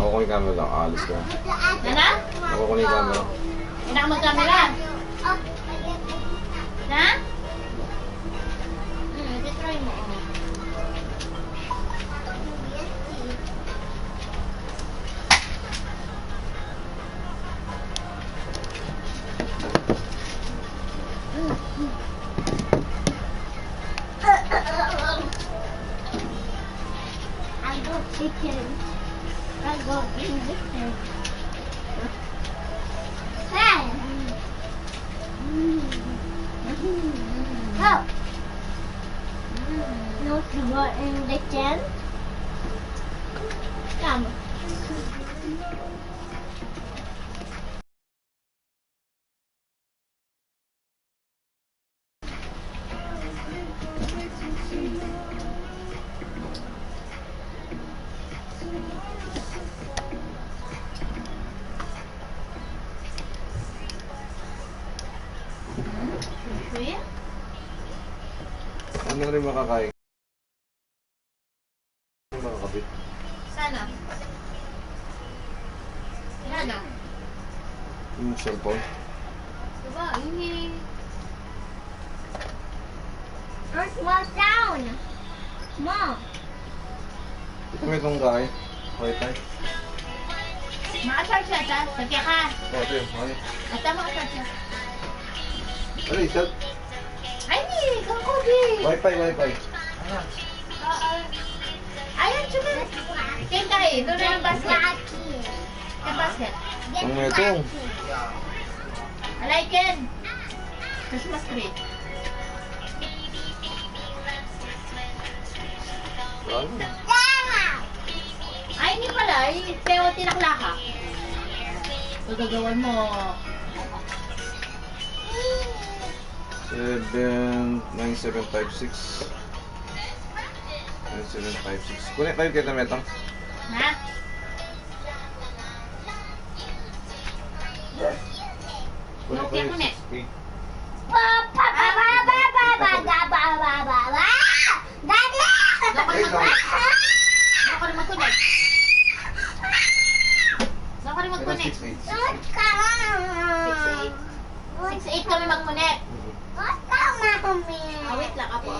Ako ko yung camera lang, alis ka. Nana? Ako ko yung camera. Hindi ka mag-camera. Na? Try mo. I go chicken. I go chicken. Hey. Go. No sugar in the can. Come. Ano rin makakain? Makakabit. Sana. Sana. Yung cellphone. Diba? Ini. Earth was down. Mom. Ito may tungkay. Wi-Fi. Maasar siya, ta? Sagya ka. Oo, ito yun. Okay. At maasar siya. Ano isa? Ay, ni. Kakobi. Wi-Fi, Wi-Fi. Ayan, siya. Ken tayo. Doon na yung basket. Yung basket. Ang may itong. Alay, Ken. Christmas tree. Ano? Ay, hindi pala. Pero tinakla ka. Gagawan mo. 9756. 9756. Kunin kayo kita metang. Ha? Kunin Okay, kayo kunin. 6K. Saan ka rin mag-connect? Saan ka rin mag-connect? 6'8". 6'8 kami mag-connect. Wait lang. Apo.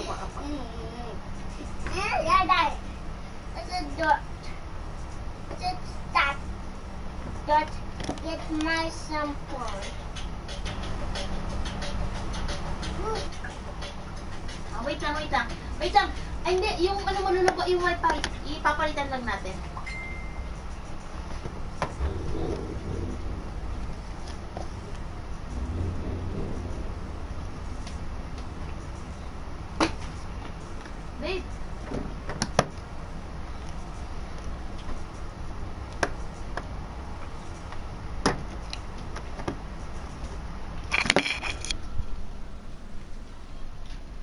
Get my sample. Wait lang. Ay, hindi. Yung ano mo lulubo, yung wifi, ipapalitan lang natin. Babe.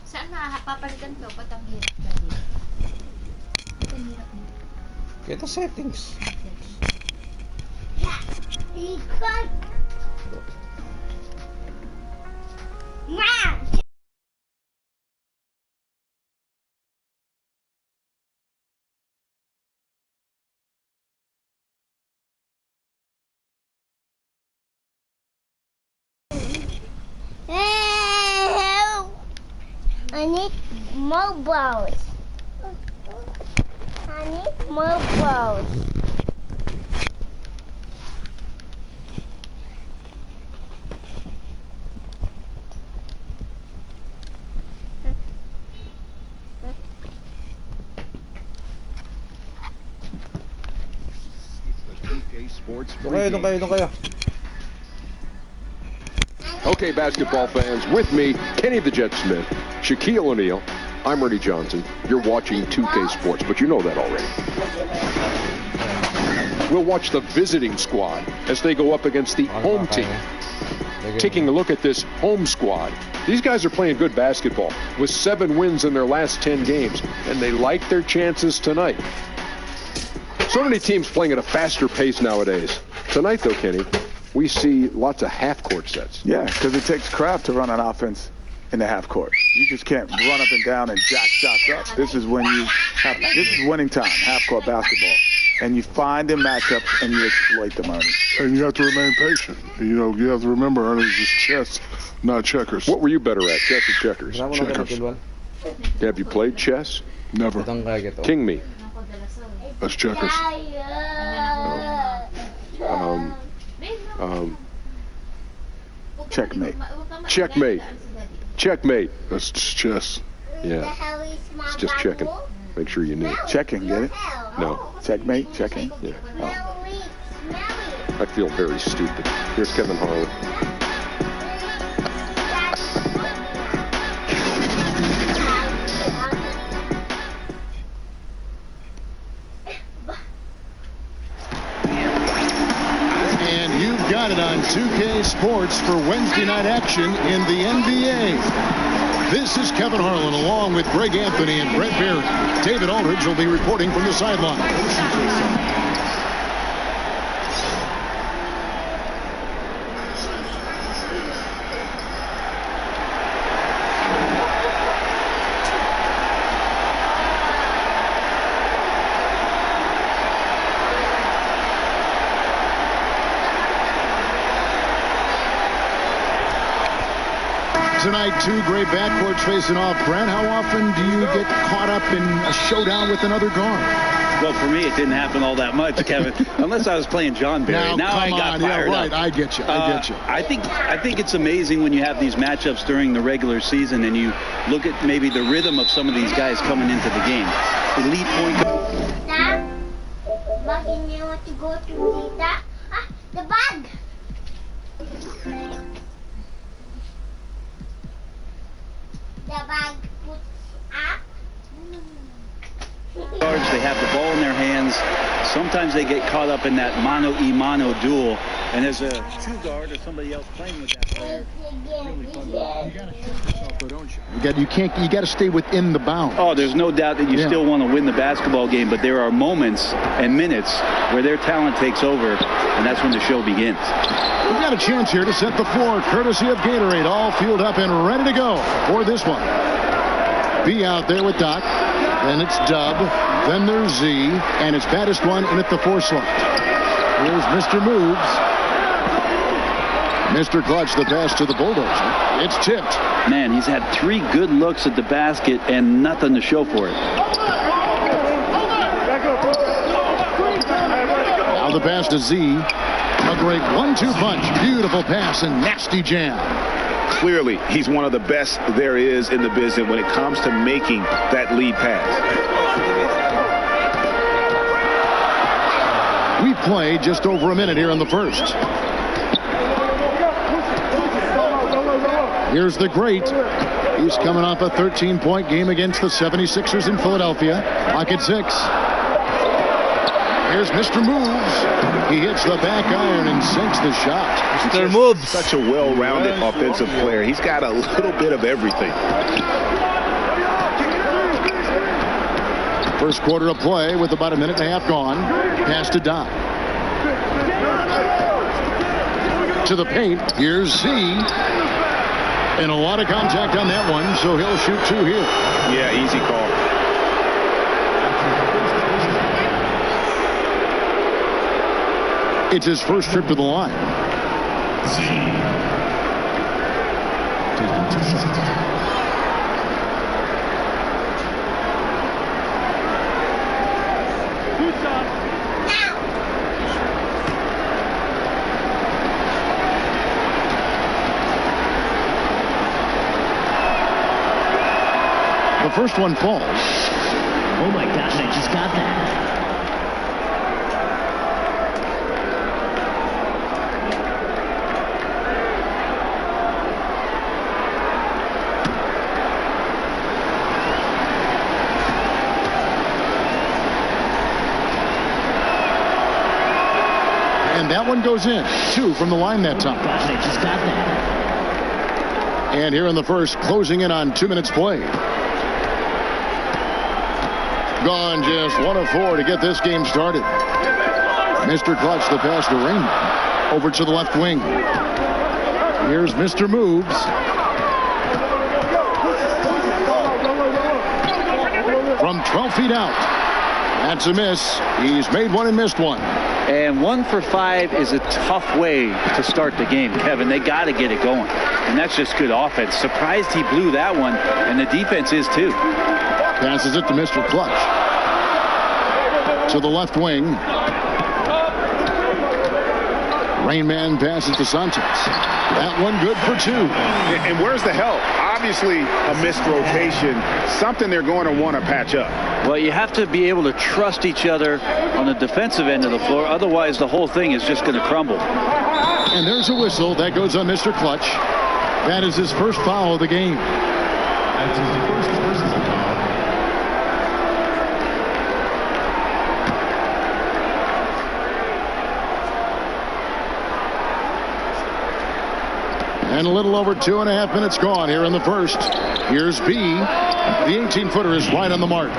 Saan papalitan to? Ba't ang hirap na dito? Ba't ang hirap nito? Kita settings. I need more balls. I need more balls. Doon kayo. Okay, basketball fans, with me, Kenny the Jet Smith, Shaquille O'Neal, I'm Ernie Johnson. You're watching 2K Sports, but you know that already. We'll watch the visiting squad as they go up against the home team. Taking a look at this home squad, these guys are playing good basketball with 7 wins in their last 10 games, and they like their chances tonight. So many teams playing at a faster pace nowadays. Tonight, though, Kenny, we see lots of half-court sets. Yeah, because it takes craft to run an offense in the half court. You just can't run up and down and jack shots up. This is when you have, this is winning time, half court basketball. and you find the matchups and you exploit them, Ernie. And you have to remain patient. You know, you have to remember, Ernie, it's just chess, not checkers. What were you better at, chess or checkers? Checkers. Have you played chess? Never. King me. That's checkers. Checkmate. Checkmate. Checkmate. That's just chess. Yeah. It's just checking. Make sure you knew. Checking, get it? No. Checkmate, checking. Yeah. I feel very stupid. Here's Kevin Harlan. And you've got it on 2K Sports for Wednesday night action in the NBA. This is Kevin Harlan along with Greg Anthony and Brett Barry. David Aldridge will be reporting from the sideline. Tonight, two great backcourts facing off. Brent, how often do you get caught up in a showdown with another guard? Well, for me, it didn't happen all that much, Kevin, unless I was playing John Barry. Now I got fired up. I get you. I think it's amazing when you have these matchups during the regular season and you look at maybe the rhythm of some of these guys coming into the game. Elite point. Dad, bakit you want to go to Tita? Ah, the bag. The bag puts up. They have the ball in their hands. Sometimes they get caught up in that mano-a-mano duel. And as a two guard or somebody else playing with that player, you got to stay within the bounds. oh, there's no doubt that you still want to win the basketball game, but there are moments and minutes where their talent takes over, and that's when the show begins. We've got a chance here to set the floor, courtesy of Gatorade, all fueled up and ready to go for this one. B out there with Doc. Then it's Dub. Then there's Z. And it's baddest one in at the 4 slot. Here's Mr. Moves. Mr. Clutch, the pass to the Bulldozer. It's tipped. Man, he's had 3 good looks at the basket and nothing to show for it. Now the pass to Z. A great 1-2 punch. Beautiful pass and nasty jam. Clearly, he's one of the best there is in the business when it comes to making that lead pass. We play just over a minute here in the first. Here's the great. He's coming off a 13-point game against the 76ers in Philadelphia. Pocket 6. Here's Mr. Moves. He hits the back iron and sinks the shot. Mr. Moves. Such a well-rounded offensive player. He's got a little bit of everything. First quarter of play with about a minute and a half gone. Pass to Doc. To the paint. Here's Z. And a lot of contact on that one, so he'll shoot 2 here. Yeah, easy call. It's his first trip to the line. The first one falls. Oh my gosh, I just got that. And that one goes in. 2 from the line that time. Gosh, I just got that. And here in the first, closing in on 2 minutes play. Gone just 1 of 4 to get this game started. Mr. Clutch, the pass to Raymond. Over to the left wing. Here's Mr. Moves. From 12 feet out. That's a miss. He's made one and missed one. And 1 for 5 is a tough way to start the game, Kevin. They got to get it going. And that's just good offense. Surprised he blew that one, and the defense is too. Passes it to Mr. Clutch. To the left wing. Rainman passes to Sanchez. That one good for 2. And where's the help? Obviously a missed rotation. Something they're going to want to patch up. Well, you have to be able to trust each other on the defensive end of the floor. Otherwise, the whole thing is just going to crumble. And there's a whistle. That goes on Mr. Clutch. That is his first foul of the game. That's his first personal foul. And a little over 2.5 minutes gone here in the first. Here's B. The 18-footer is right on the mark.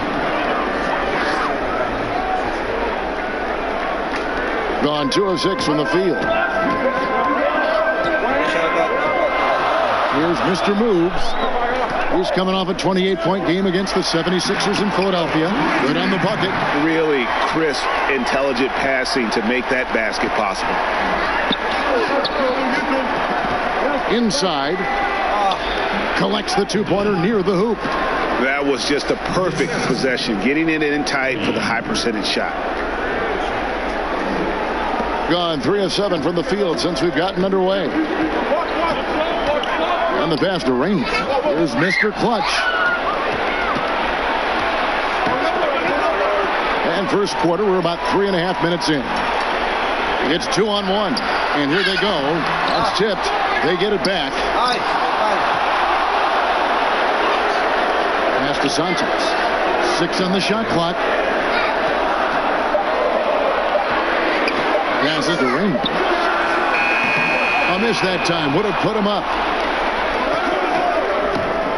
Gone 2 of 6 from the field. Here's Mr. Moves. He's coming off a 28-point game against the 76ers in Philadelphia. Good on the bucket. Really crisp, intelligent passing to make that basket possible. Inside. Collects the 2-pointer near the hoop. That was just a perfect possession. Getting it in tight for the high percentage shot. Gone 3 of 7 from the field since we've gotten underway. And the pass to Rainman. Here's Mr. Clutch. And first quarter, we're about 3.5 minutes in. It's 2-on-1. And here they go. That's tipped. They get it back. Pass to Sanchez. 6 on the shot clock. Passes to Rainman. A miss that time. Would have put him up.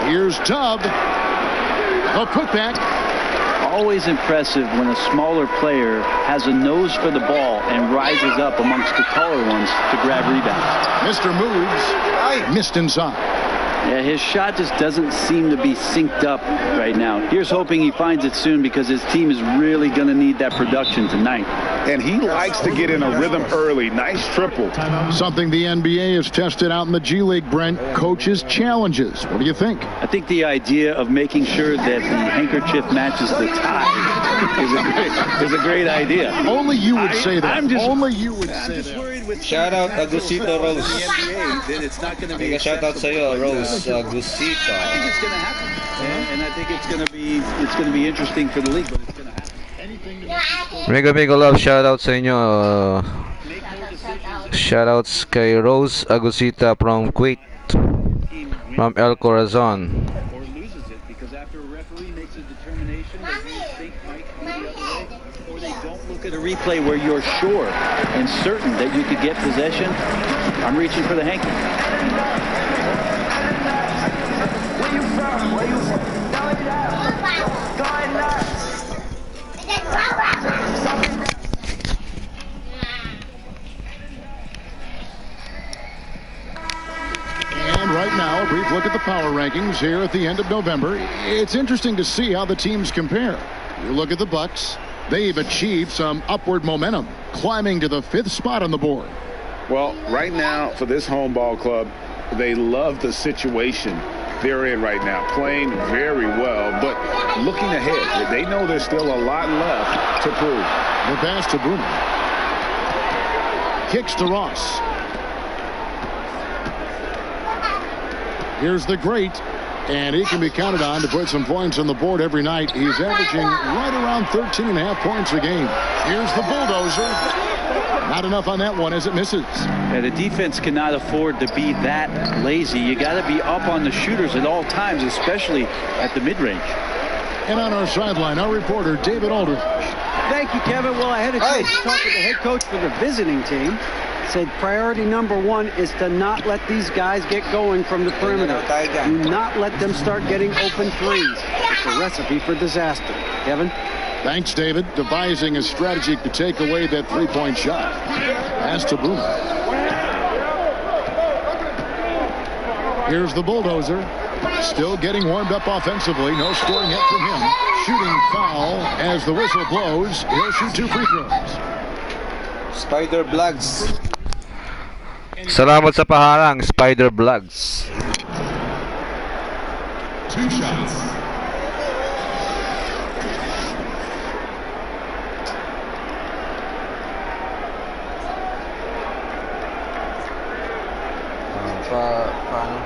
Here's Tubb. A putback. Always impressive when a smaller player has a nose for the ball and rises up amongst the taller ones to grab rebounds. Mr. Moves. Missed inside. Yeah, his shot just doesn't seem to be synced up right now. Here's hoping he finds it soon because his team is really going to need that production tonight. And he likes to get in a rhythm early. Nice triple. Something the NBA has tested out in the G League, Brent. Coaches' challenges. What do you think? I think the idea of making sure that the handkerchief matches the tie is a great idea. Only you would say that. Only you would say that. Shout out Agusito Rose. It's not going to be. Shout out sa'yo, Rose Agusito. I think it's going to happen, and I think it's going to be interesting for the league, but it's going to happen. Mega love, shout out sa inyo. Shout outs kay Rose Agusita from Kuwait, from El Corazon. Or loses it because after a referee makes a determination that you think might be the other way, or they don't look at a replay where you're sure and certain that you could get possession. I'm reaching for the hanky. And right now, a brief look at the power rankings here at the end of November. It's interesting to see how the teams compare. You look at the Bucks. They've achieved some upward momentum, climbing to the 5th spot on the board. Well, right now, for this home ball club, they love the situation they're in right now, playing very well, but looking ahead, they know there's still a lot left to prove. The pass to Bruno. Kicks to Ross. Here's the great, and he can be counted on to put some points on the board every night. He's averaging right around 13.5 points a game. Here's the bulldozer. Not enough on that one as it misses. Yeah, the defense cannot afford to be that lazy. You got to be up on the shooters at all times, especially at the mid-range. And on our sideline, our reporter, David Aldridge. Thank you, Kevin. Well, I had a chance to talk with the head coach for the visiting team. Said priority number 1 is to not let these guys get going from the perimeter. Do not let them start getting open threes. It's a recipe for disaster. Kevin? Thanks, David. Devising a strategy to take away that three-point shot. Pass to Bruno. Here's the bulldozer. Still getting warmed up offensively. No scoring yet from him. shooting foul. As the whistle blows, he'll shoot 2 free throws. Spider Vlogs. Salamat sa paharang, Spider Vlogs. 2 shots. Paano?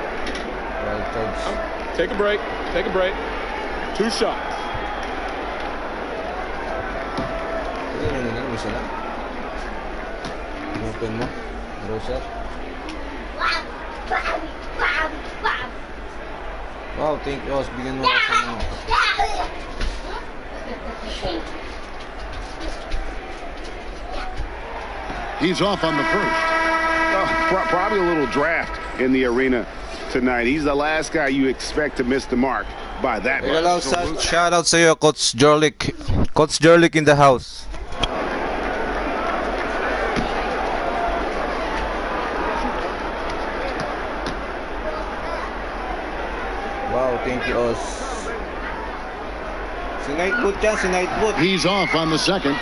Take a break. Take a break. 2 shots. Open mo. Rosa. Wow, thank you. Bigyan mo kasi mo. He's off on the first. Probably a little draft in the arena tonight. He's the last guy you expect to miss the mark by that much. Shout out sa iyo, Coach Jorlik. Coach Jorlik in the house. Wow, thank you, Os. Sinightboot yan, sinightboot. He's off on the second.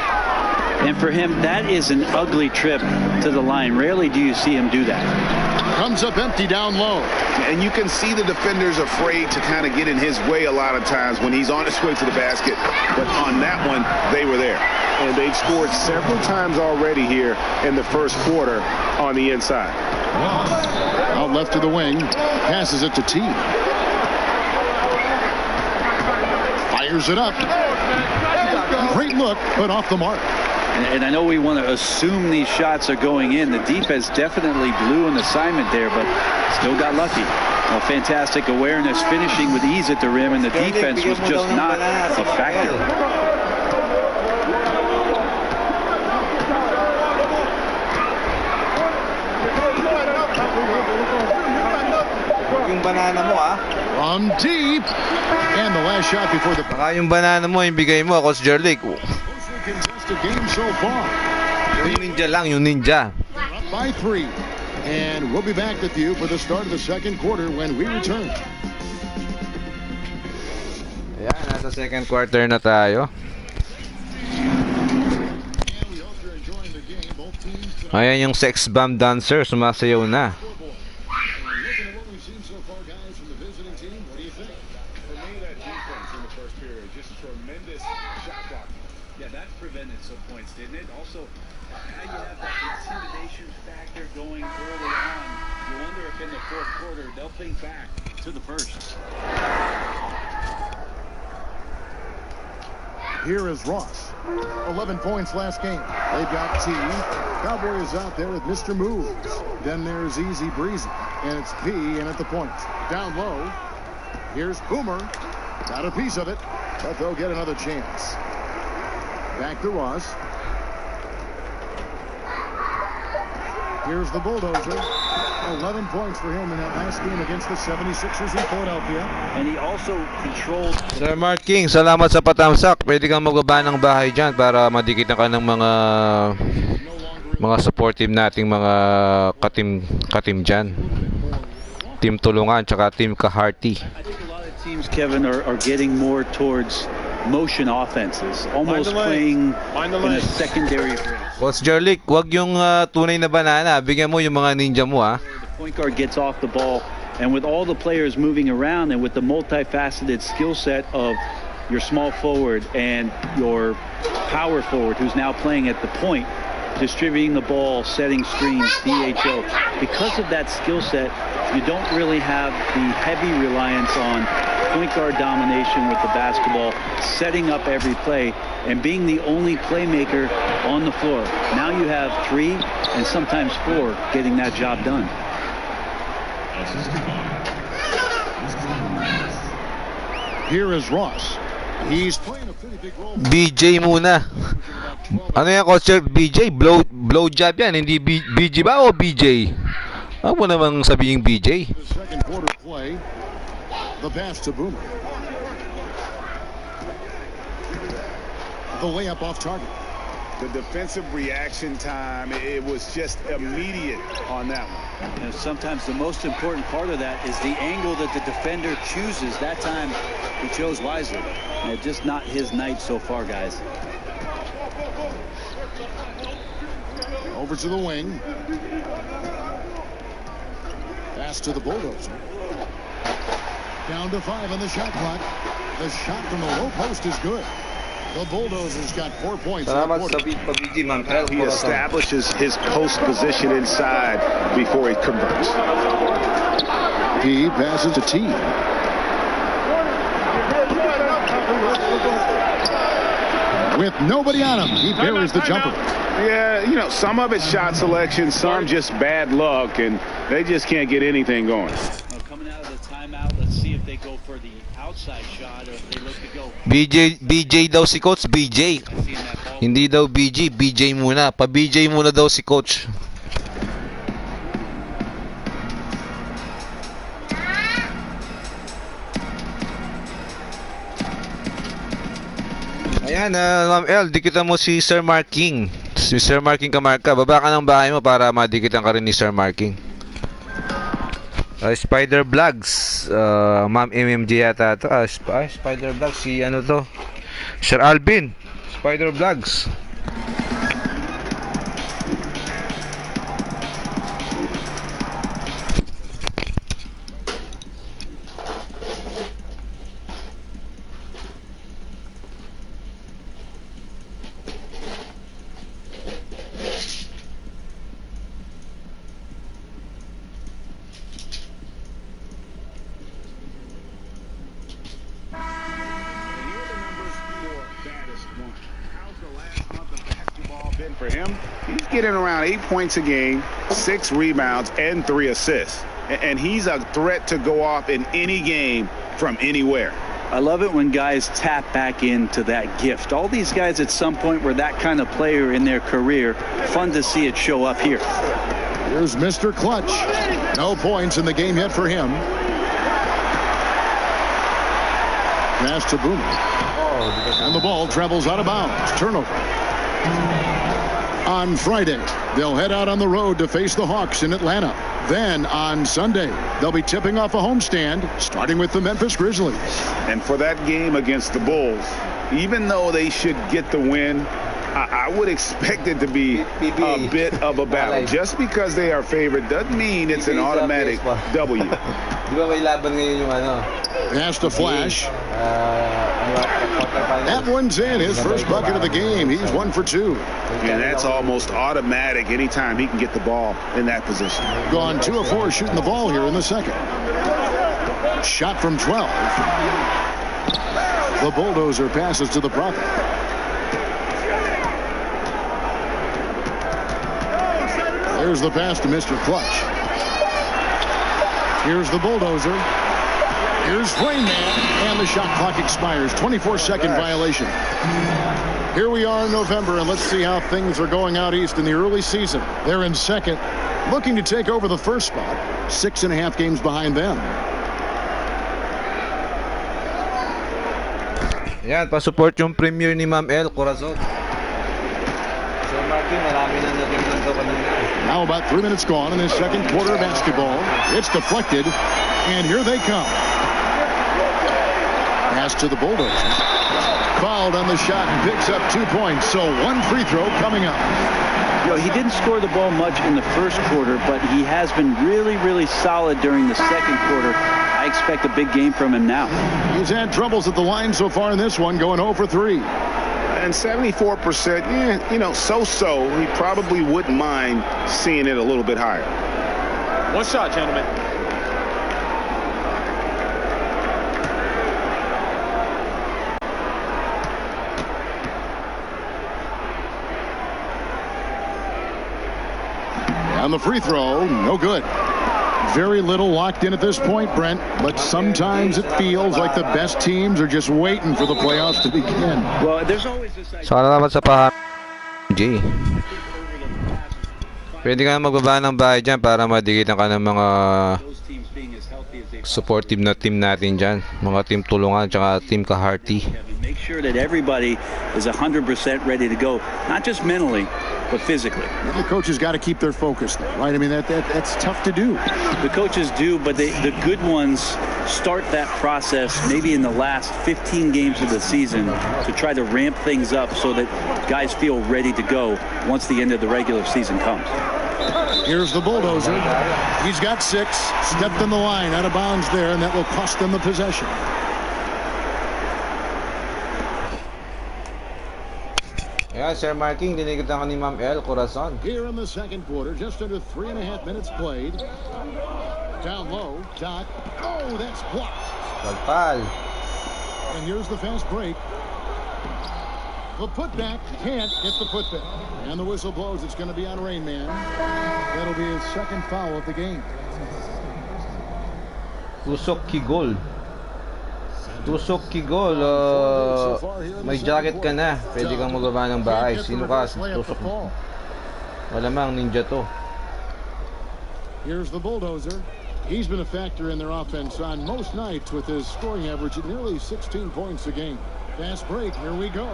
And for him, that is an ugly trip to the line. Rarely do you see him do that. Comes up empty down low. And you can see the defenders afraid to kind of get in his way a lot of times when he's on his way to the basket. But on that one, they were there. And they've scored several times already here in the first quarter on the inside. Out left to the wing. Passes it to T. Fires it up. Great look, but off the mark. And I know we want to assume these shots are going in. The defense definitely blew an assignment there, but still got lucky. Well, fantastic awareness, finishing with ease at the rim, and the defense was just not a factor. Yung banana mo, ah. From deep. And the last shot before the... Baka yung banana mo, yung bigay mo, Coach Jorlik. Contested game so far. Yung ninja lang, yung ninja. Up by 3. And we'll be back with you for the start of the second quarter when we return. Ayan, nasa second quarter na tayo. Ayan yung sex bomb dancer, sumasayaw na. Back to the first. Here is Ross. 11 points last game. They've got T. Cowboys out there with Mr. Moves. Then there's Easy Breezy. And it's P in at the point. Down low. Here's Boomer. Got a piece of it. But they'll get another chance. Back to Ross. Here's the Bulldozer. 11 points for him in that last game against the 76ers in Philadelphia. And he also controlled... Sir Mark King, salamat sa patamsak. Pwede kang magbaba ng bahay dyan para madikitan ka ng mga supportive nating mga katim dyan. Team Tulungan, tsaka Team Kaharti. I think a lot of teams, Kevin, are getting more towards motion offenses, almost playing in a secondary range. Coach Jorlik, wag yung tunay na banana. Bigyan mo yung mga ninja mo, ah. The point guard gets off the ball, and with all the players moving around and with the multifaceted skill set of your small forward and your power forward, who's now playing at the point, distributing the ball, setting screens, DHO. Because of that skill set, you don't really have the heavy reliance on point guard domination with the basketball, setting up every play, and being the only playmaker on the floor. Now you have 3 and sometimes 4 getting that job done. Here is Ross. He's playing a pretty big role. BJ muna. Ano yan, Coach? BJ? Blow job yan. Hindi BJ ba o BJ? Ano mo namang sabihin BJ? The second quarter play. The pass to Boomer. The layup off target. The defensive reaction time, it was just immediate on that one. And sometimes the most important part of that is the angle that the defender chooses. That time, he chose wisely. Just not his night so far, guys. Over to the wing. Pass to the Bulldozer. Down to 5 on the shot clock. The shot from the low post is good. The Bulldozers got 4 points. Salamat sa pag-BG, Ma'am El. He establishes his post position inside before he converts. He passes to T. With nobody on him, he buries the jumper. Yeah, you know, some of it's shot selection, some just bad luck, and they just can't get anything going. Coming out of the timeout, let's see if they go for the outside shot or if they look to go. BJ daw si Coach, BJ. Hindi daw BJ muna. Pa-BJ muna daw si Coach. Ayan, Ma'am El, dikitan mo si Sir Marking. Si Sir Marking Kamarka. Baba ka ng bahay mo para madikitan ka rin ni Sir Marking. Spider Vlogs. Ma'am MMJ yata ito. Spider Vlogs. Si ano to? Sir Alvin. Spider Vlogs. For him, he's getting around 8 points a game, 6 rebounds, and 3 assists. And he's a threat to go off in any game from anywhere. I love it when guys tap back into that gift. All these guys at some point were that kind of player in their career. Fun to see it show up here. Here's Mr. Clutch. No points in the game yet for him. Pass to Boone. And the ball travels out of bounds. Turnover. On Friday, they'll head out on the road to face the Hawks in Atlanta. Then on Sunday, they'll be tipping off a homestand, starting with the Memphis Grizzlies. And for that game against the Bulls, even though they should get the win, I would expect it to be a bit of a battle. Just because they are favored doesn't mean it's an automatic W. Pass to Flash. That one's in. His first bucket of the game. He's 1 for 2. And that's almost automatic anytime he can get the ball in that position. Gone 2 of 4 shooting the ball here in the second. Shot from 12. The Bulldozer passes to the Prophet. There's the pass to Mr. Clutch. Here's the Bulldozer. Here's Rain Man, and the shot clock expires. 24-second violation. Here we are in November, and let's see how things are going out east in the early season. They're in second, looking to take over the first spot. 6.5 games behind them. Yan, pa-support yung premiere ni Ma'am El Corazon. Sir Martin, marami na natingnan daw kanina. Now about 3 minutes gone in this second quarter of basketball. It's deflected, and here they come. Pass to the Bulldozer. Fouled on the shot and picks up 2 points. So 1 free throw coming up. You know, he didn't score the ball much in the first quarter, but he has been really, really solid during the second quarter. I expect a big game from him now. He's had troubles at the line so far in this one, going 0 for 3. And 74%, yeah, you know, so-so. He probably wouldn't mind seeing it a little bit higher. One shot, gentlemen. On the free throw, no good. Very little locked in at this point, Brent, but sometimes it feels like the best teams are just waiting for the playoffs to begin. Well, there's always this idea. Salamat sa J. Pwede ka magbaba ng bahay dyan para madikitan ka ng mga supportive na team natin dyan. Mga team tulungan tsaka team kaharty. Make sure that everybody is 100% ready to go, not just mentally, but physically. The coaches got to keep their focus, right? I mean, that's tough to do. The coaches do, but the good ones start that process maybe in the last 15 games of the season to try to ramp things up so that guys feel ready to go once the end of the regular season comes. Here's the bulldozer. He's got 6. Stepped in the line, out of bounds there, and that will cost them the possession. Ayan, Sir Marking, dinigitan ka ni Ma'am El Corazon. Here in the second quarter, just under 3.5 minutes played. Down low, Doc. Oh, that's blocked. Palpal. And here's the fast break. The putback can't get the putback. And the whistle blows. It's going to be on Rainman. That'll be his second foul of the game. Tusok Kigol. Tusok Kigol. May jacket ka na. Pwede kang magaba ng bahay. Sino ka? Tusok. Malamang ninja to. Here's the bulldozer. He's been a factor in their offense on most nights with his scoring average at nearly 16 points a game. Fast break. Here we go.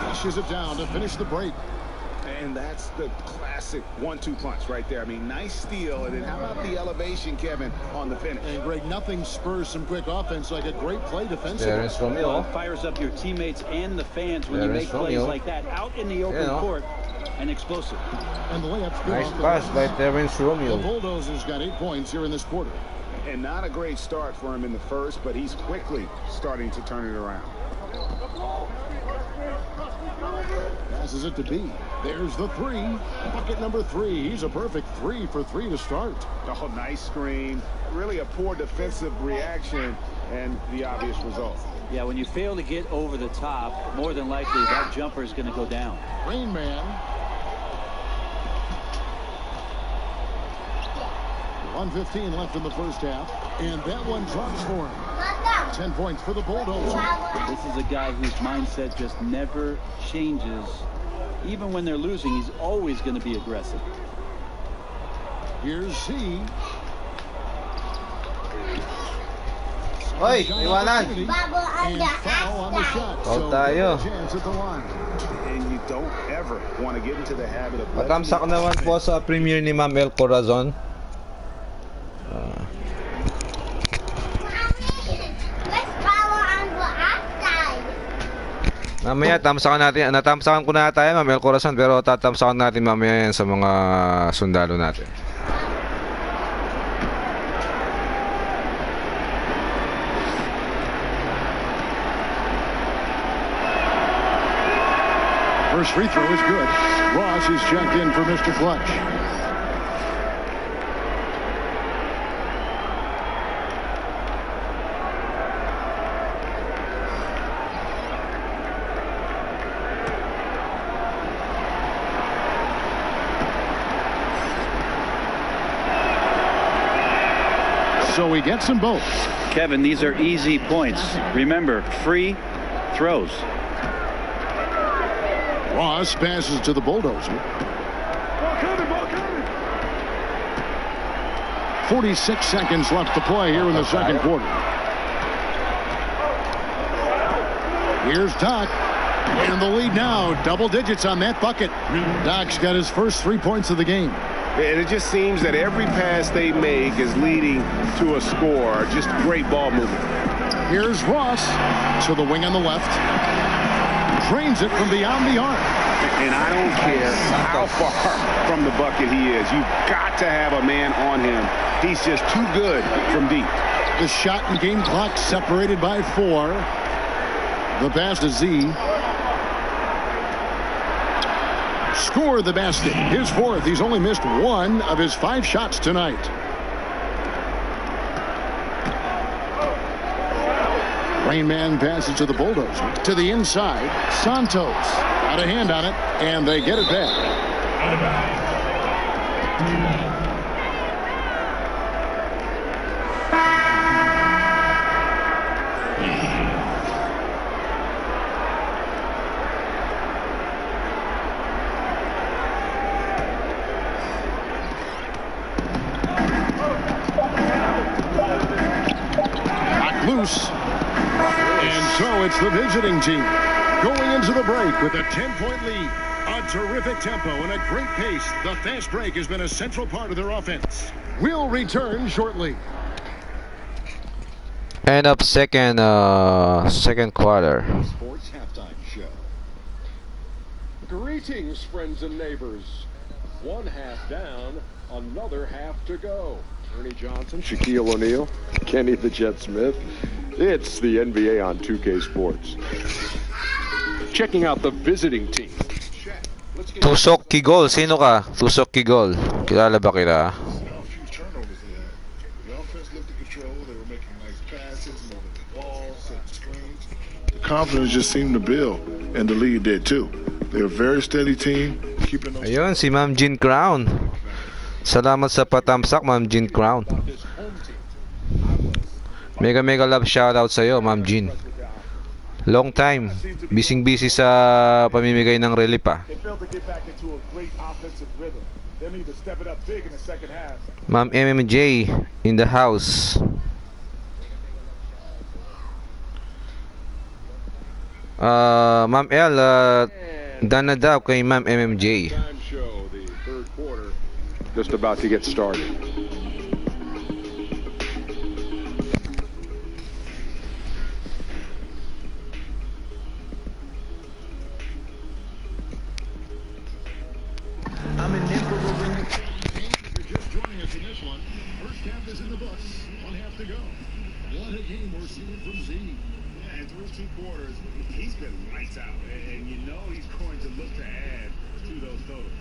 Pushes it down to finish the break. And that's the classic 1-2 punch right there. I mean, nice steal. And then how about the elevation, Kevin, on the finish? And Greg, nothing spurs some quick offense like a great play defensively. There is Romeo. Fires up your teammates and the fans when you make plays like that out in the open court and explosive. And the layup's good. Nice pass by Terrence Romeo. The Bulldozers got 8 points here in this quarter. And not a great start for him in the first, but he's quickly starting to turn it around. Passes it to B. There's the 3. Bucket number 3. He's a perfect 3 for 3 to start. Oh, nice screen. Really a poor defensive reaction and the obvious result. Yeah, when you fail to get over the top, more than likely that jumper is going to go down. Rainman. 1:15 left in the first half, and that one drops for him. 10 points for the Bulldozer. This is a guy whose mindset just never changes. Even when they're losing, he's always going to be aggressive. Here's C. Hoy, iwanan. And foul on the shot. Foul tayo. Chance at the line. And you don't ever want to get into the habit of Matamsak naman po sa premiere ni Ma'am El Corazon. Mamaya natamsakan ko na tayo Ma'am El Corazon, pero tatamsakan natin mamaya yan sa mga sundalo natin. First free throw is good. Ross is checked in for Mr. Clutch. So he gets them both. Kevin, these are easy points. Remember, free throws. Ross passes to the Bulldozer. 46 seconds left to play here in the second quarter. Here's Doc. And the lead now, double digits on that bucket. Doc's got his first 3 points of the game. And it just seems that every pass they make is leading to a score. Just great ball movement. Here's Ross to the wing on the left. Drains it from beyond the arc. And I don't care how far from the bucket he is. You've got to have a man on him. He's just too good from deep. The shot and game clock separated by 4. The pass to Z. Scored the basket. His 4th. He's only missed 1 of his 5 shots tonight. Rainman passes to the Bulldozer. To the inside. Santos. Got a hand on it. And they get it back. Loose. And so it's the visiting team going into the break with a 10-point lead. A terrific tempo and a great pace. The fast break has been a central part of their offense. We'll return shortly. End of second quarter. Sports halftime show. Greetings, friends and neighbors. One half down, another half to go. Ernie Johnson, Shaquille O'Neal, Kenny the Jet Smith. It's the NBA on 2K Sports. Checking out the visiting team. Tusok Kigol, sino ka? Tusok Kigol. Kilala ba kita? The confidence just seemed to build, and the lead did too. They're a very steady team. Ayun, si Ma'am Jean Crown. Salamat sa patamsak, Ma'am Jean Crown. Mega love shoutout sa'yo, Ma'am Jean. Long time. Busy sa pamimigay ng relief ah. Ma'am MMJ in the house. Ma'am L, done na daw kay Ma'am MMJ. Just about to get started. I'm an emperor. If you're just joining us in this one, first half is in the books. One half to go. What a game we're seeing from Z. Yeah, and through 2 quarters, he's been lights out. And you know he's going to look to add to those totals.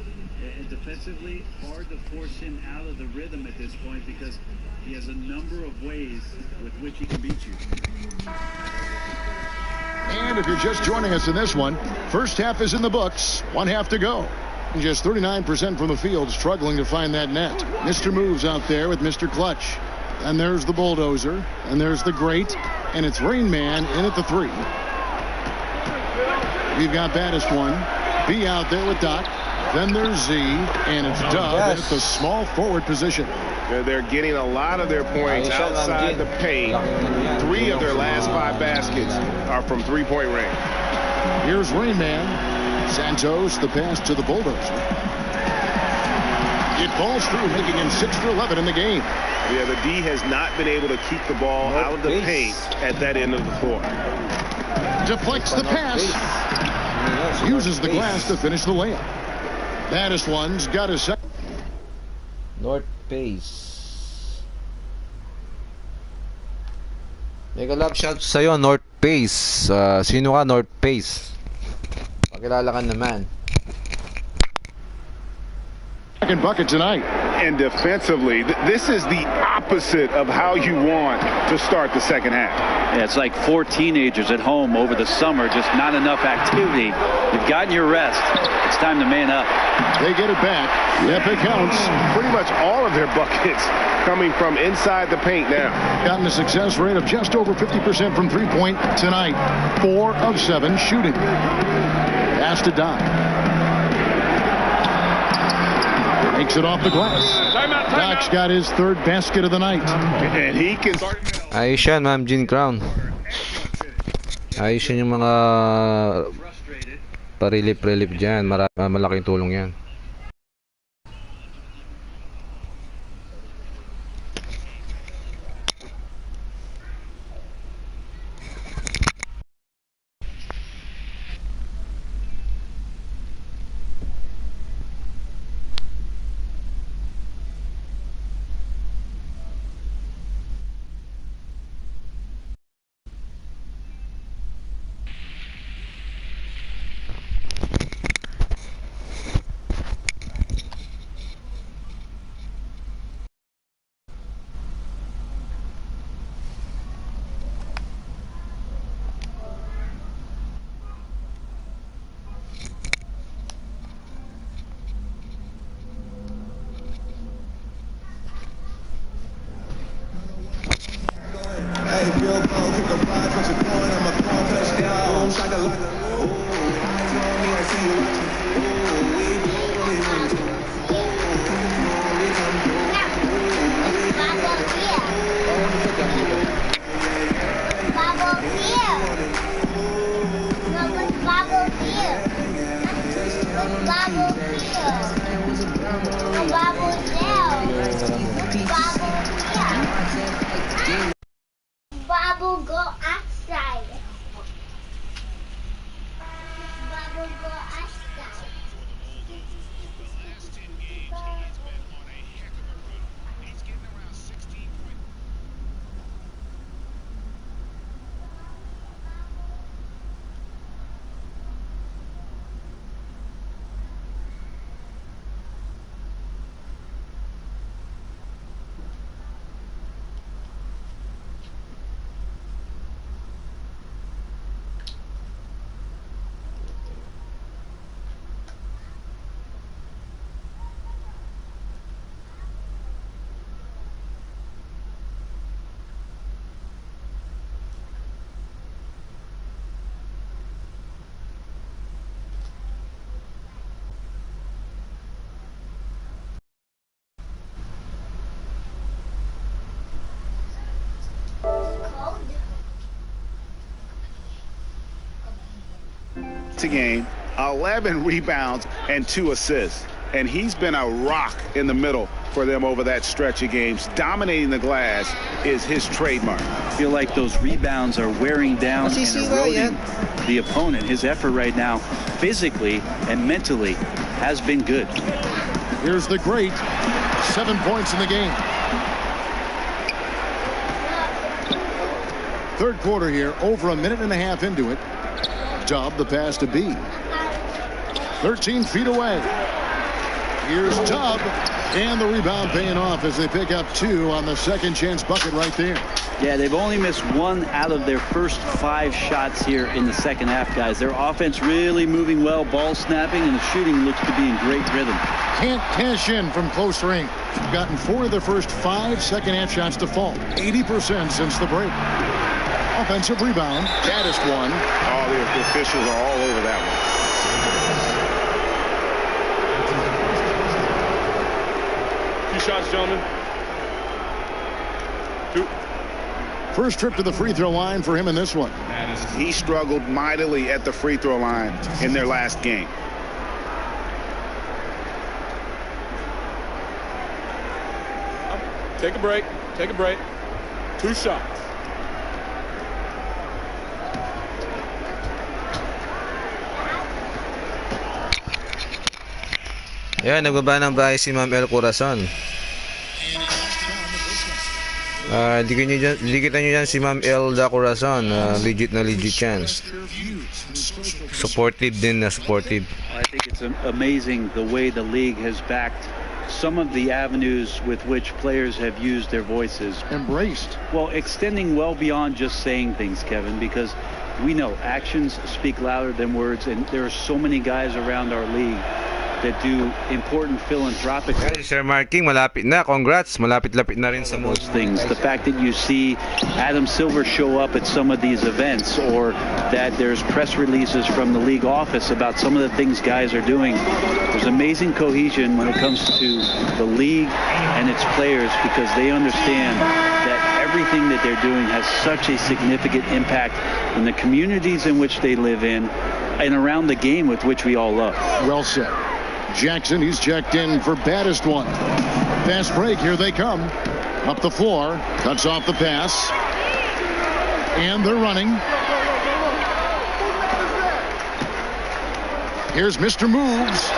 And defensively, hard to force him out of the rhythm at this point because he has a number of ways with which he can beat you. And if you're just joining us in this one, first half is in the books. One half to go. Just 39% from the field, struggling to find that net. Mr. Moves out there with Mr. Clutch. And there's the bulldozer. And there's the great. And it's Rain Man in at the 3. We've got baddest one. B out there with Doc. Then there's Z. And it's Dub at the small forward position. They're getting a lot of their points outside the paint. 3 of their last 5 baskets are from three-point range. Here's Rain Man. Santos, the pass to the bulldozer. It falls through, making him 6 for 11 in the game. Yeah, the D has not been able to keep the ball out of the paint at that end of the floor. Deflects the pass. Uses the glass to finish the layup. Baddest one's got a second. North Pace. Mega love shout sa'yo, North Pace. Sino ka, North Pace? Pakilala ka naman. Second bucket tonight. And defensively, this is the opposite of how you want to start the second half. Yeah, it's like 4 teenagers at home over the summer, just not enough activity. You've gotten your rest. It's time to man up. They get it back. Yep, it counts. Pretty much all of their buckets coming from inside the paint now. Gotten a success rate of just over 50% from three-point tonight. 4 of 7 shooting. Pass to Doc. Makes it off the glass. Doc's got his 3rd basket of the night. And he can start. Ayos yan, Ma'am Jean Crown. Ayos yan yung mga parilip-rilip dyan. Malaking tulong yan. to game, 11 rebounds, and 2 assists. And he's been a rock in the middle for them over that stretch of games. Dominating the glass is his trademark. I feel like those rebounds are wearing down and eroding the opponent. His effort right now, physically and mentally, has been good. Here's the great. 7 points in the game. Third quarter here, over a minute and a half into it. Dub, the pass to B. 13 feet away. Here's Dub, and the rebound paying off as they pick up 2 on the second chance bucket right there. Yeah, they've only missed 1 out of their first 5 shots here in the second half, guys. Their offense really moving well, ball snapping, and the shooting looks to be in great rhythm. Can't cash in from close range. They've gotten 4 of their first 5 second half shots to fall. 80% since the break. Offensive rebound. Gaddis one. Oh, the officials are all over that one. Shots, gentlemen. 2. First trip to the free throw line for him in this one. He struggled mightily at the free throw line in their last game. Take a break. Take a break. 2 shots. Ayan, nagbaba ng bahay si Ma'am El Corazon. Dikitan nyo dyan si Ma'am El da Corazon. Legit na legit yan. Supportive din na supportive. I think it's amazing the way the league has backed some of the avenues with which players have used their voices. Embraced. Well, extending well beyond just saying things, Kevin, because we know actions speak louder than words, and there are so many guys around our league that do important philanthropic Sir Marking, malapit na. Congrats. Malapit-lapit na rin sa those things. The fact that you see Adam Silver show up at some of these events, or that there's press releases from the league office about some of the things guys are doing. There's amazing cohesion when it comes to the league and its players, because they understand that everything that they're doing has such a significant impact in the communities in which they live in and around the game with which we all love. Well said. Jackson, he's checked in for baddest one. Fast break, here they come. Up the floor, cuts off the pass. And they're running. Here's Mr. Moves.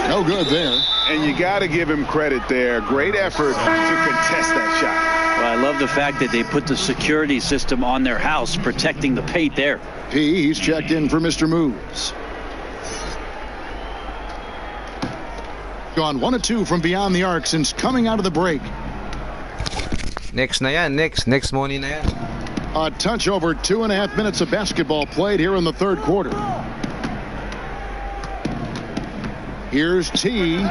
No good there. And you got to give him credit there. Great effort to contest that shot. Well, I love the fact that they put the security system on their house, protecting the paint there. P, he's checked in for Mr. Moves. Gone 1 of 2 from beyond the arc since coming out of the break. Next na yan. Next money na yan. A touch over 2.5 minutes of basketball played here in the third quarter. Here's T.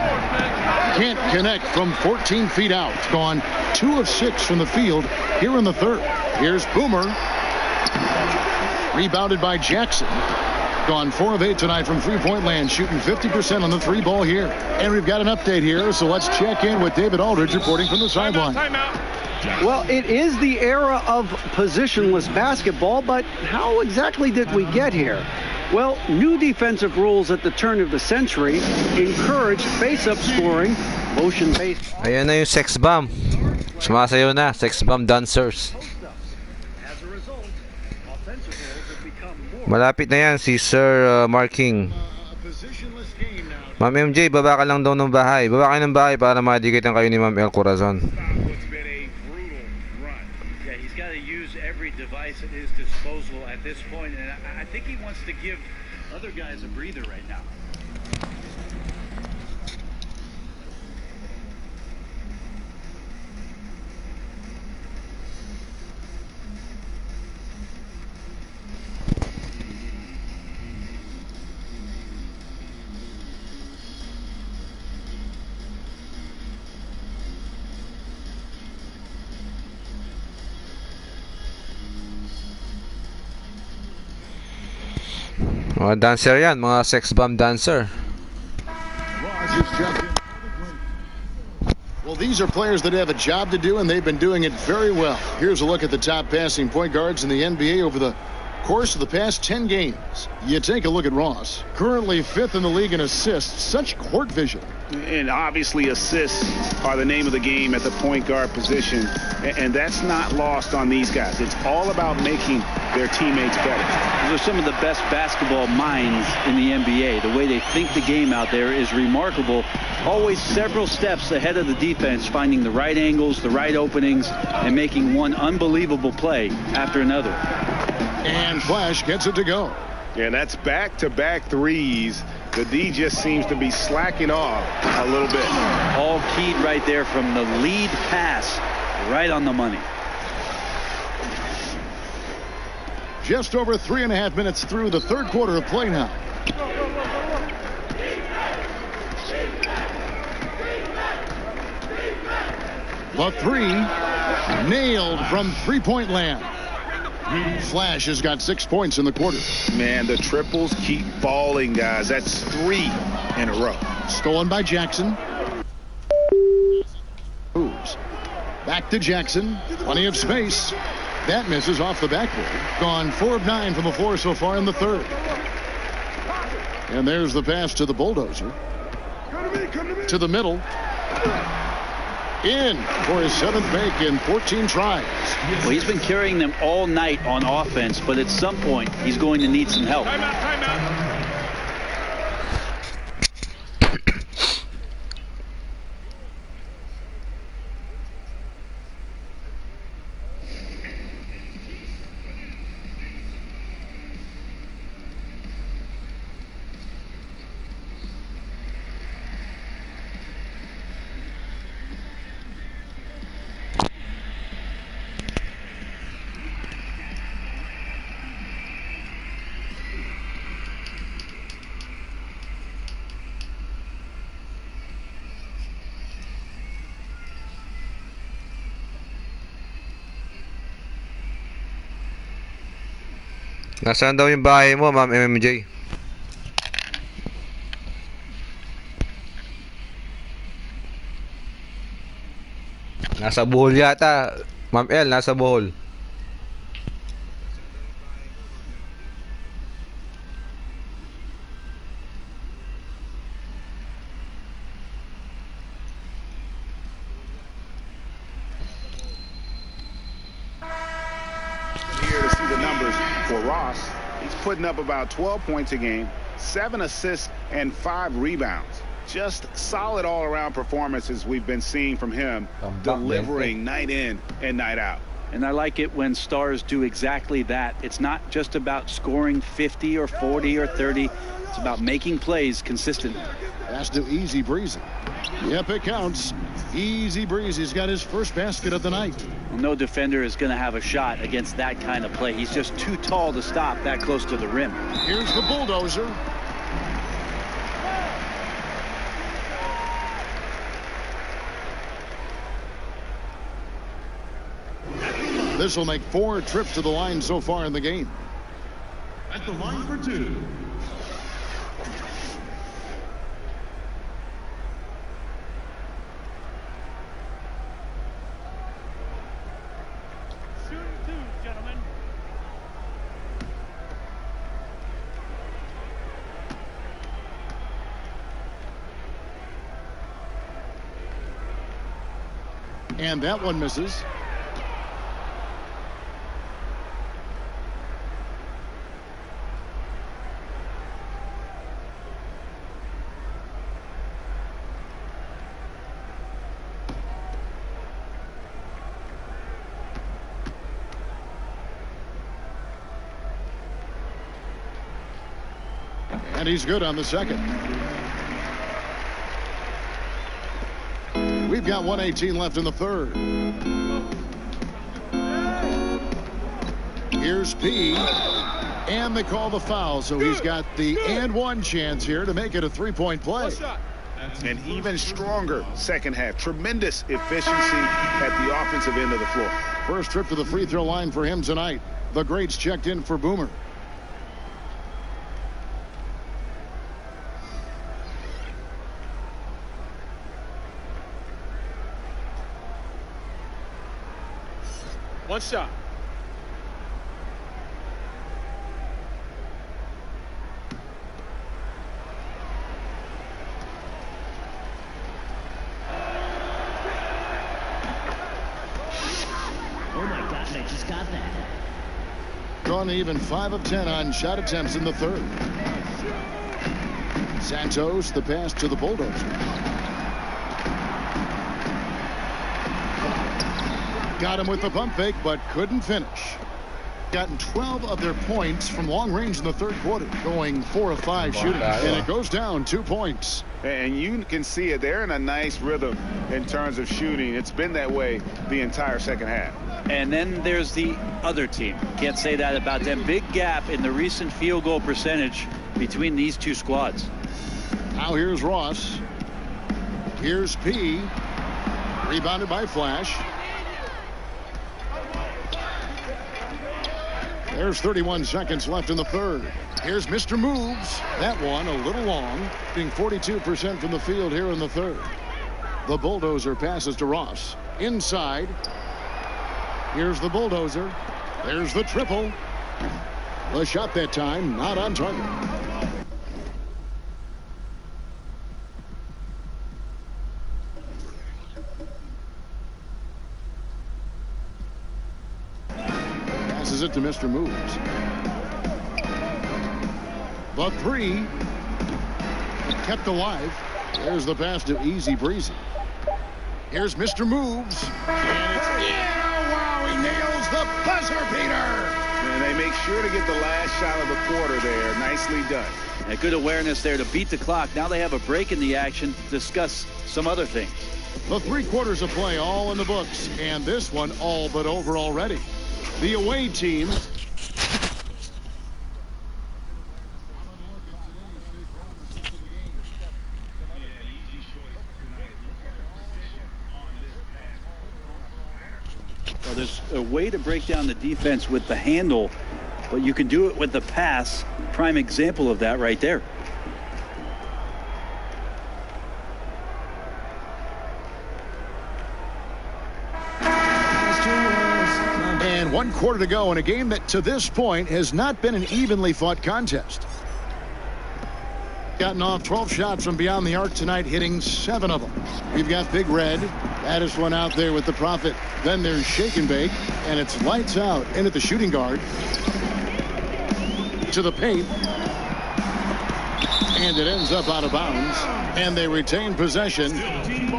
Can't connect from 14 feet out. Gone 2 of 6 from the field here in the third. Here's Boomer. Rebounded by Jackson. Gone 4 of 8 tonight from three-point land, shooting 50% on the 3 ball here. And we've got an update here, so let's check in with David Aldridge reporting from the sideline. Well, it is the era of positionless basketball, but how exactly did we get here? Well, new defensive rules at the turn of the century encouraged face-up scoring, motion-based. Ayan na yung sex bomb. Sumasayaw na, sex bomb dancers. Malapit na yan si Sir Marking. Ma'am MJ, baba ka lang daw ng bahay. Baba kayo ng bahay para madikitan kayo ni Ma'am El Corazon. Yeah, he's got to use every device at his disposal at this point, and I think he wants to give other guys a breather right now. Mga dancer yan, mga sex bomb dancer. Well, these are players that have a job to do, and they've been doing it very well. Here's a look at the top passing point guards in the NBA over the Course of the past 10 games, you take a look at Ross, currently 5th in the league in assists. Such court vision. And obviously assists are the name of the game at the point guard position, and that's not lost on these guys. It's all about making their teammates better. Those are some of the best basketball minds in the NBA. The way they think the game out there is remarkable. Always several steps ahead of the defense, finding the right angles, the right openings, and making one unbelievable play after another. And Flash gets it to go. And that's back-to-back threes. The D just seems to be slacking off a little bit. All keyed right there from the lead pass, right on the money. Just over 3.5 minutes through the third quarter of play now. The three nailed from three-point land. Flash has got 6 points in the quarter. Man, the triples keep falling, guys. That's 3 in a row. Stolen by Jackson. Moves. Back to Jackson. Plenty of space. That misses off the backboard. Gone 4 of 9 from the floor so far in the third. And there's the pass to the bulldozer. To the middle. In for his 7th make in 14 tries. Well, he's been carrying them all night on offense, but at some point he's going to need some help. Timeout. Nasaan daw yung bahay mo, Ma'am MMJ? Nasa Bohol yata. Ma'am L, nasa Bohol. Here to see the numbers for Ross. He's putting up about 12 points a game, 7 assists, and 5 rebounds. Just solid all-around performances we've been seeing from him, delivering night in and night out. And I like it when stars do exactly that. It's not just about scoring 50 or 40 or 30. It's about making plays consistently. Pass to Easy Breezy. Yep, it counts. Easy Breezy's got his first basket of the night. Well, no defender is going to have a shot against that kind of play. He's just too tall to stop that close to the rim. Here's the bulldozer. This will make 4 trips to the line so far in the game. At the line for 2. And that one misses. And he's good on the second. We've got 1:18 left in the third. Here's P. And they call the foul, so he's got the and one chance here to make it a 3-point play. An even stronger second half. Tremendous efficiency at the offensive end of the floor. First trip to the free throw line for him tonight. The greats checked in for Boomer. One shot. gone even 5 of 10 on shot attempts in the third. Santos, the pass to the Bulldozer. Got him with the pump fake, but couldn't finish. Gotten 12 of their points from long range in the third quarter, going 4 of 5 shooting, and it goes down 2 points. And you can see it. They're in a nice rhythm in terms of shooting. It's been that way the entire second half. And then there's the other team. Can't say that about them. Big gap in the recent field goal percentage between these two squads. Now here's Ross. Here's P. Rebounded by Flash. There's 31 seconds left in the third. Here's Mr. Moves. That one a little long, being 42% from the field here in the third. The Bulldozer passes to Ross. Inside. Here's the Bulldozer. There's the triple. The shot that time not on target. Passes it to Mr. Moves. The three kept alive. There's the pass to Easy Breezy. Here's Mr. Moves. And it's wow, he nails the buzzer beater. And they make sure to get the last shot of the quarter there. Nicely done. A good awareness there to beat the clock. Now they have a break in the action to discuss some other things. The 3 quarters of play all in the books, and this one all but over already. The away team. Well, there's a way to break down the defense with the handle, but you can do it with the pass. Prime example of that right there. And 1 quarter to go in a game that to this point has not been an evenly fought contest. Gotten off 12 shots from beyond the arc tonight, hitting 7 of them. We've got Big Red. Baddest one out there with the Prophet. Then there's Shake and Bake, and it's lights out in at the shooting guard. To the paint. And it ends up out of bounds. And they retain possession. Rain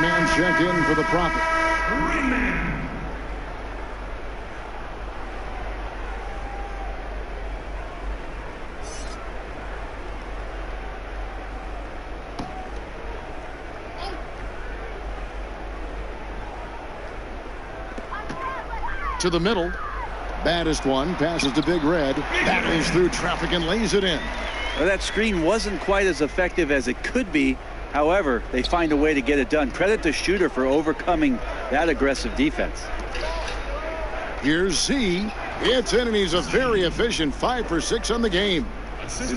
Man check in for the Prophet. To the middle. Baddest one passes to Big Red. Battles through traffic and lays it in. Well, that screen wasn't quite as effective as it could be. However, they find a way to get it done. Credit the shooter for overcoming that aggressive defense. Here's Z. It's in, and he's a very efficient 5 for 6 on the game.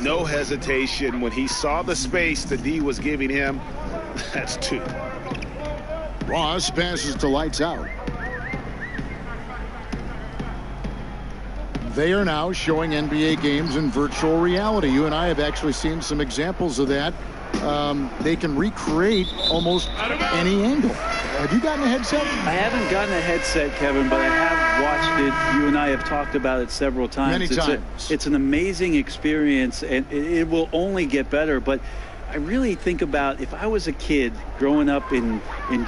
No hesitation when he saw the space that D was giving him. That's 2. Ross passes to lights out. They are now showing NBA games in virtual reality. You and I have actually seen some examples of that. They can recreate almost any angle. Have you gotten a headset? I haven't gotten a headset, Kevin, but I have watched it. You and I have talked about it several times. Many times. It's an amazing experience, and it will only get better. But I really think about if I was a kid growing up in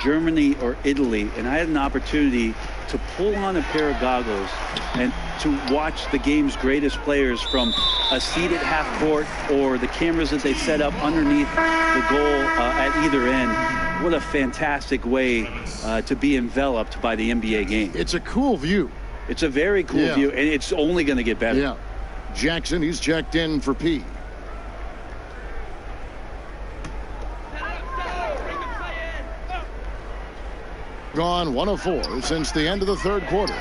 Germany or Italy, and I had an opportunity to pull on a pair of goggles and to watch the game's greatest players from a seat at half court or the cameras that they set up underneath the goal at either end. What a fantastic way to be enveloped by the NBA game. It's a cool view. It's a very cool view, and it's only going to get better. Yeah. Jackson, he's checked in for P. Gone 1 of 4 since the end of the third quarter.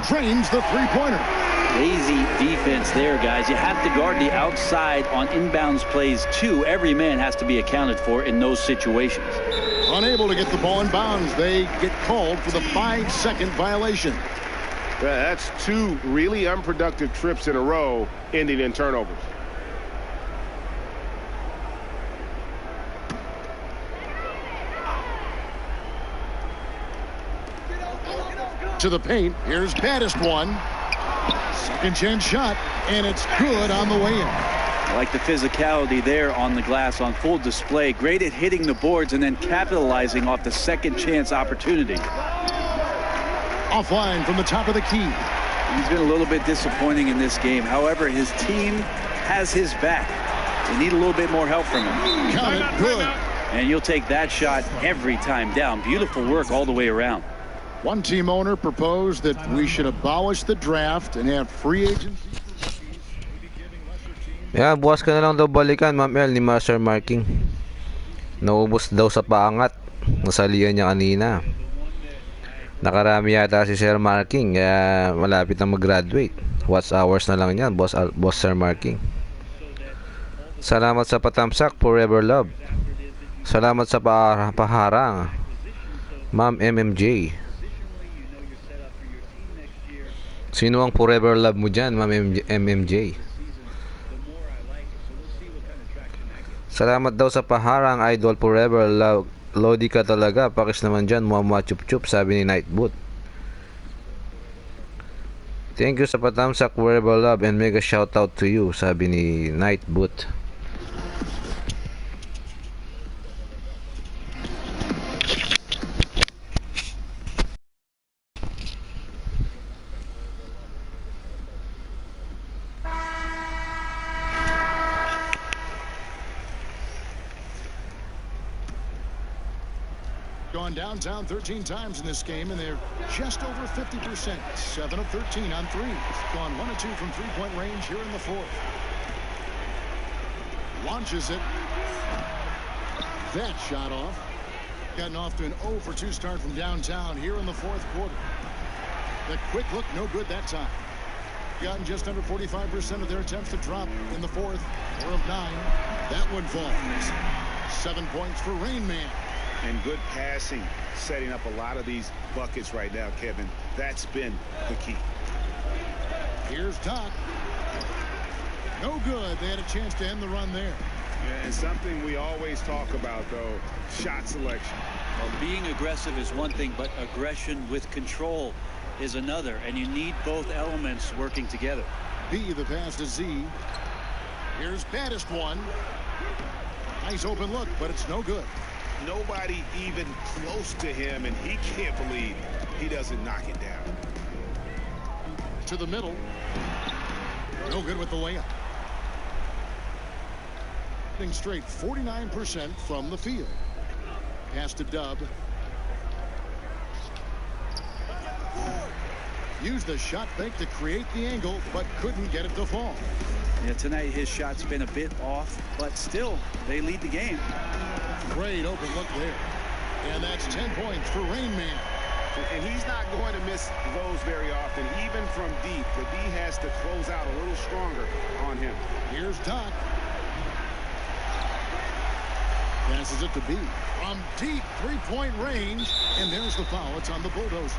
Drains the three-pointer. Lazy defense there, guys. You have to guard the outside on inbounds plays, too. Every man has to be accounted for in those situations. Unable to get the ball in bounds. They get called for the 5-second violation. That's 2 really unproductive trips in a row, ending in turnovers. To the paint. Here's baddest one. Second chance shot, and it's good on the way in. I like the physicality there on the glass on full display. Great at hitting the boards and then capitalizing off the second chance opportunity. Offline from the top of the key. He's been a little bit disappointing in this game. However, his team has his back. They need a little bit more help from him. Count it, good. And you'll take that shot every time down. Beautiful work all the way around. One team owner proposed that we should abolish the draft and have free agency. Yeah, bukas ka na lang daw balikan, Ma'am El, ni Master Marking. Naubos daw sa paangat. Nasalihan niya kanina. Nakarami yata si Sir Marking, kaya malapit na mag-graduate. Watch hours na lang yan, boss Sir Marking. Salamat sa patamsak, forever love. Salamat sa paharang, Ma'am MMJ. Sino ang forever love mo dyan, Ma'am MMJ? Salamat daw sa paharang, idol, forever love. Lodi ka talaga, pakis naman dyan, muamua chup chup, sabi ni Nightboot. Thank you sa patamsak, forever love, and mega shout out to you, sabi ni Nightboot. Gone downtown 13 times in this game, and they're just over 50%. 7 of 13 on threes. Gone 1 of 2 from three-point range here in the fourth. Launches it. That shot off. Gotten off to an 0 for 2 start from downtown here in the fourth quarter. The quick look, no good that time. Gotten just under 45% of their attempts to drop in the fourth. 4 of 9. That one falls. 7 points for Rain Man. And good passing, setting up a lot of these buckets right now, Kevin. That's been the key. Here's Doc. No good. They had a chance to end the run there. Yeah, and something we always talk about, though, shot selection. Well, being aggressive is one thing, but aggression with control is another, and you need both elements working together. B, the pass to Z. Here's baddest one. Nice open look, but it's no good. Nobody even close to him, and he can't believe he doesn't knock it down. To the middle. No good with the layup. Straight 49% from the field. Pass to Dub. Used the shot fake to create the angle, but couldn't get it to fall. Yeah, tonight his shot's been a bit off, but still, they lead the game. Great open look there. And that's 10 points for Rain Man. And he's not going to miss those very often, even from deep. The D has to close out a little stronger on him. Here's Doc. Passes it to B. From deep three-point range. And there's the foul. It's on the Bulldozer.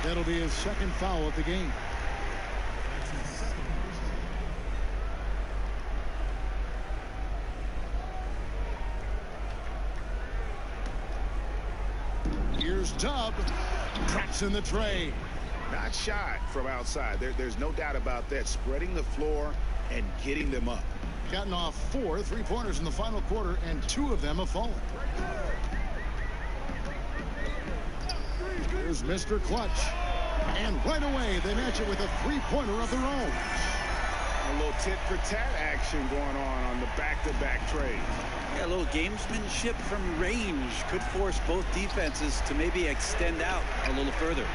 That'll be his second foul of the game. Here's Dub. Cracks in the tray. Not shy from outside. There's no doubt about that. Spreading the floor and getting them up. Gotten off 4 3-pointers in the final quarter, and 2 of them have fallen. Here's Mr. Clutch. And right away, they match it with a 3-pointer of their own. A little tit-for-tat action going on the back-to-back trade. Yeah, a little gamesmanship from range could force both defenses to maybe extend out a little further.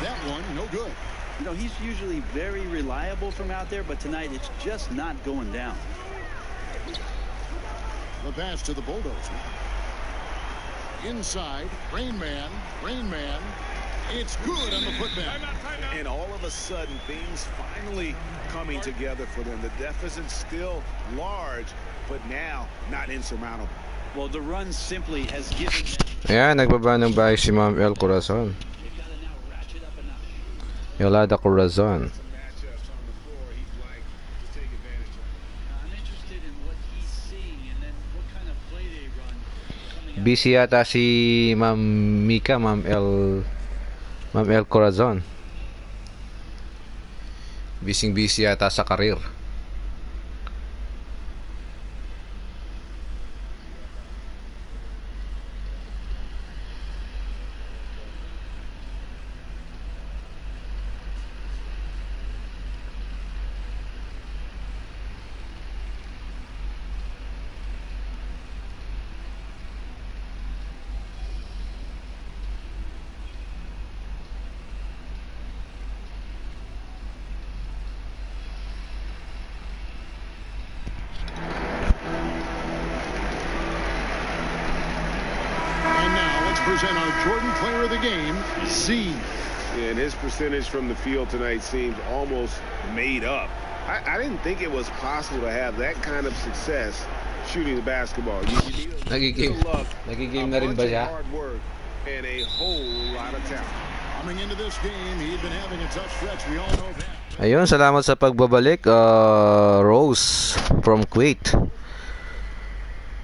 That one, no good. You know, he's usually very reliable from out there, but tonight it's just not going down. The pass to the Bulldozer. Inside, Rain Man. It's good on the putback. And all of a sudden, things finally coming together for them. The deficit's still large, but now not insurmountable. Well, the run simply has given... Ayan, nagbaba ng bahay si Ma'am El Corazon. Yolanda Corazon. Busy yata si Ma'am Mika, Ma'am El Ma'am El Corazon. Busy yata sa karir. And now let's present our Jordan Player of the Game, Z. And his percentage from the field tonight seems almost made up. I didn't think it was possible to have that kind of success shooting the basketball. You need a luck, Nagigame na rin ba siya? hard work, and a whole lot of talent. Coming into this game, he'd been having a tough stretch. We all know that. Ayun, salamat sa pagbabalik. Rose from Kuwait.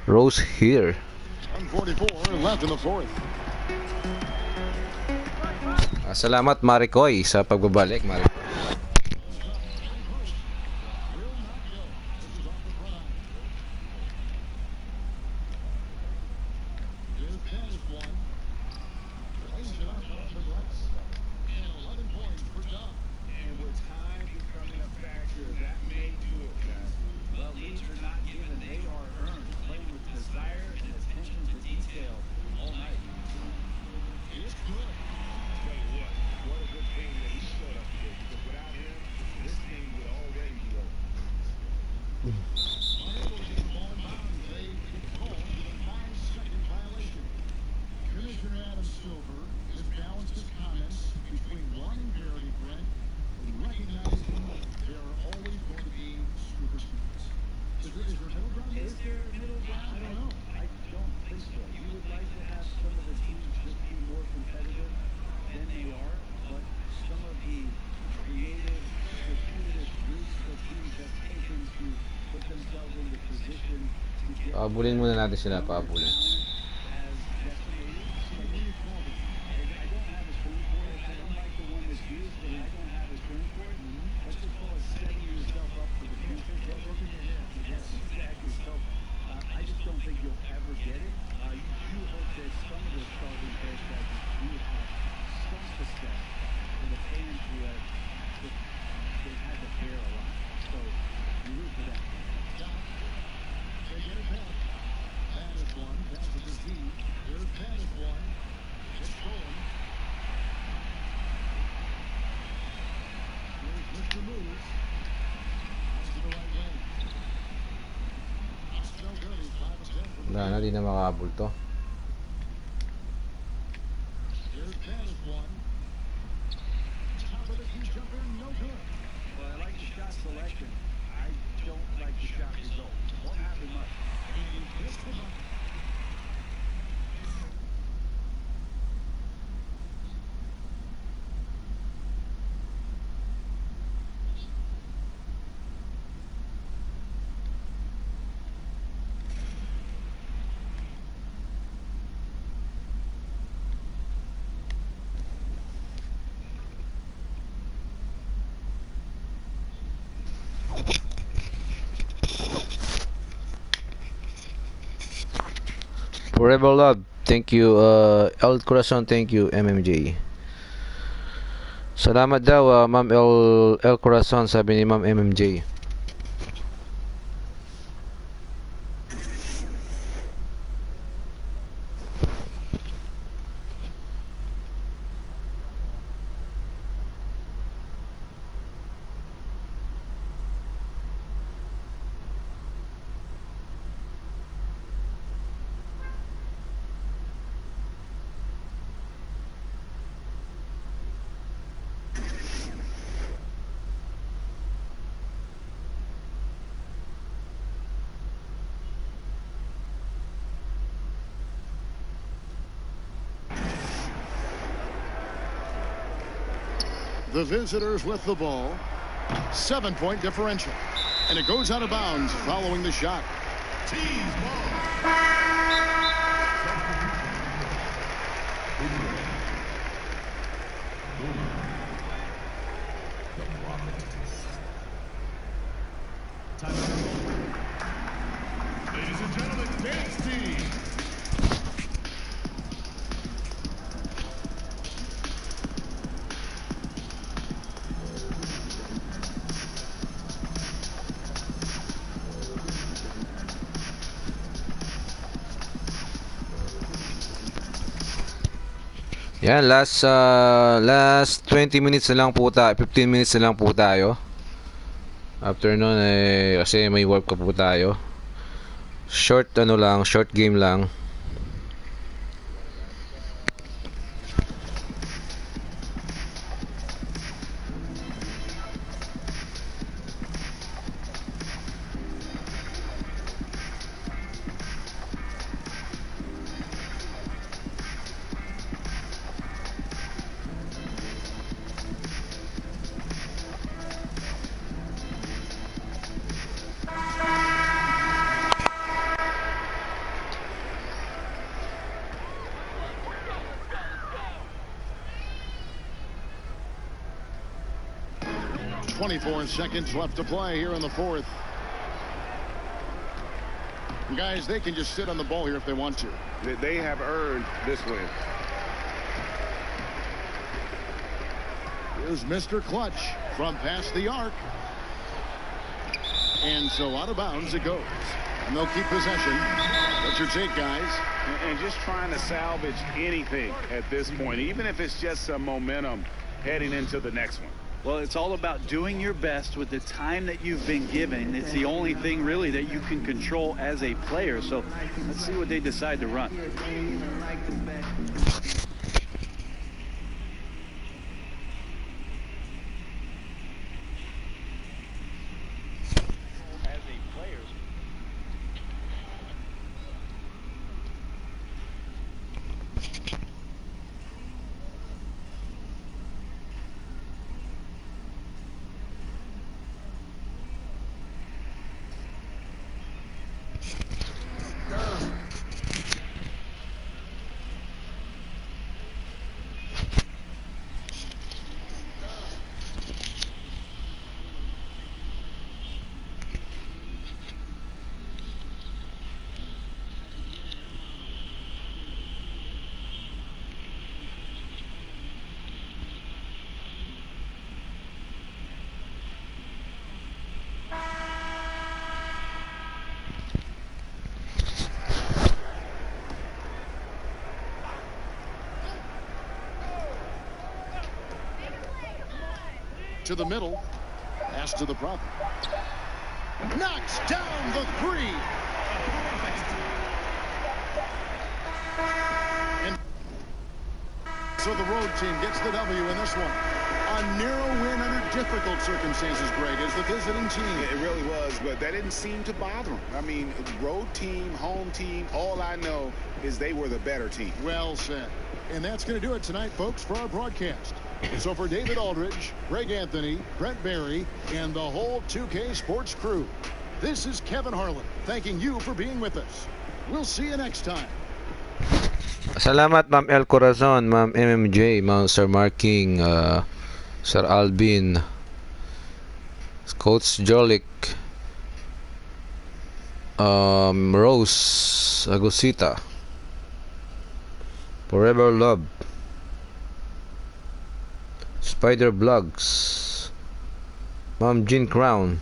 Rose here. 1:44 left in the fourth. Salamat Maricoy sa pagbabalik, Maricoy. Paabulin muna natin sila, paabulin. Wala na, di na makabul to. Forever Love, thank you. El Corazon, thank you. MMJ. Salamat daw, Ma'am El Corazon, sabi ni Ma'am MMJ. The visitors with the ball. 7-point differential. And it goes out of bounds following the shot. Team ball. Ladies and gentlemen, dance team. Yan, last 20 minutes na lang po tayo, 15 minutes na lang po tayo. After nun, kasi may work pa po tayo. Short game lang. Seconds left to play here in the fourth. Guys, they can just sit on the ball here if they want to. They have earned this win. Here's Mr. Clutch from past the arc. And so out of bounds it goes. And they'll keep possession. What's your take, guys? And just trying to salvage anything at this point, even if it's just some momentum heading into the next one. Well, it's all about doing your best with the time that you've been given. It's the only thing really that you can control as a player. So let's see what they decide to run. To the middle. Pass to the problem. Knocks down the three. And so the road team gets the W in this one. A narrow win under difficult circumstances, Greg, as the visiting team. It really was, but that didn't seem to bother them. I mean, road team, home team, all I know is they were the better team. Well said. And that's going to do it tonight, folks, for our broadcast. So for David Aldridge, Greg Anthony, Brent Barry, and the whole 2K Sports crew, this is Kevin Harlan thanking you for being with us. We'll see you next time. Salamat Ma'am El Corazon, Ma'am MMJ, Ma'am Sir Marking, Sir Alvin, Coach Jolik, Rose Agusita, Forever Love, Spider Vlogs, Ma'am Jean Crown,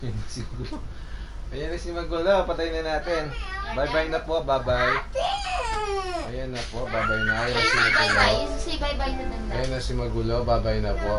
Ayan na si Magulo, patayin na natin. Bye-bye na po, bye-bye. Ayan na po, bye-bye na. Ayan na si Magulo. Bye-bye. Say bye-bye na. Ayan na si Magulo, bye-bye na po.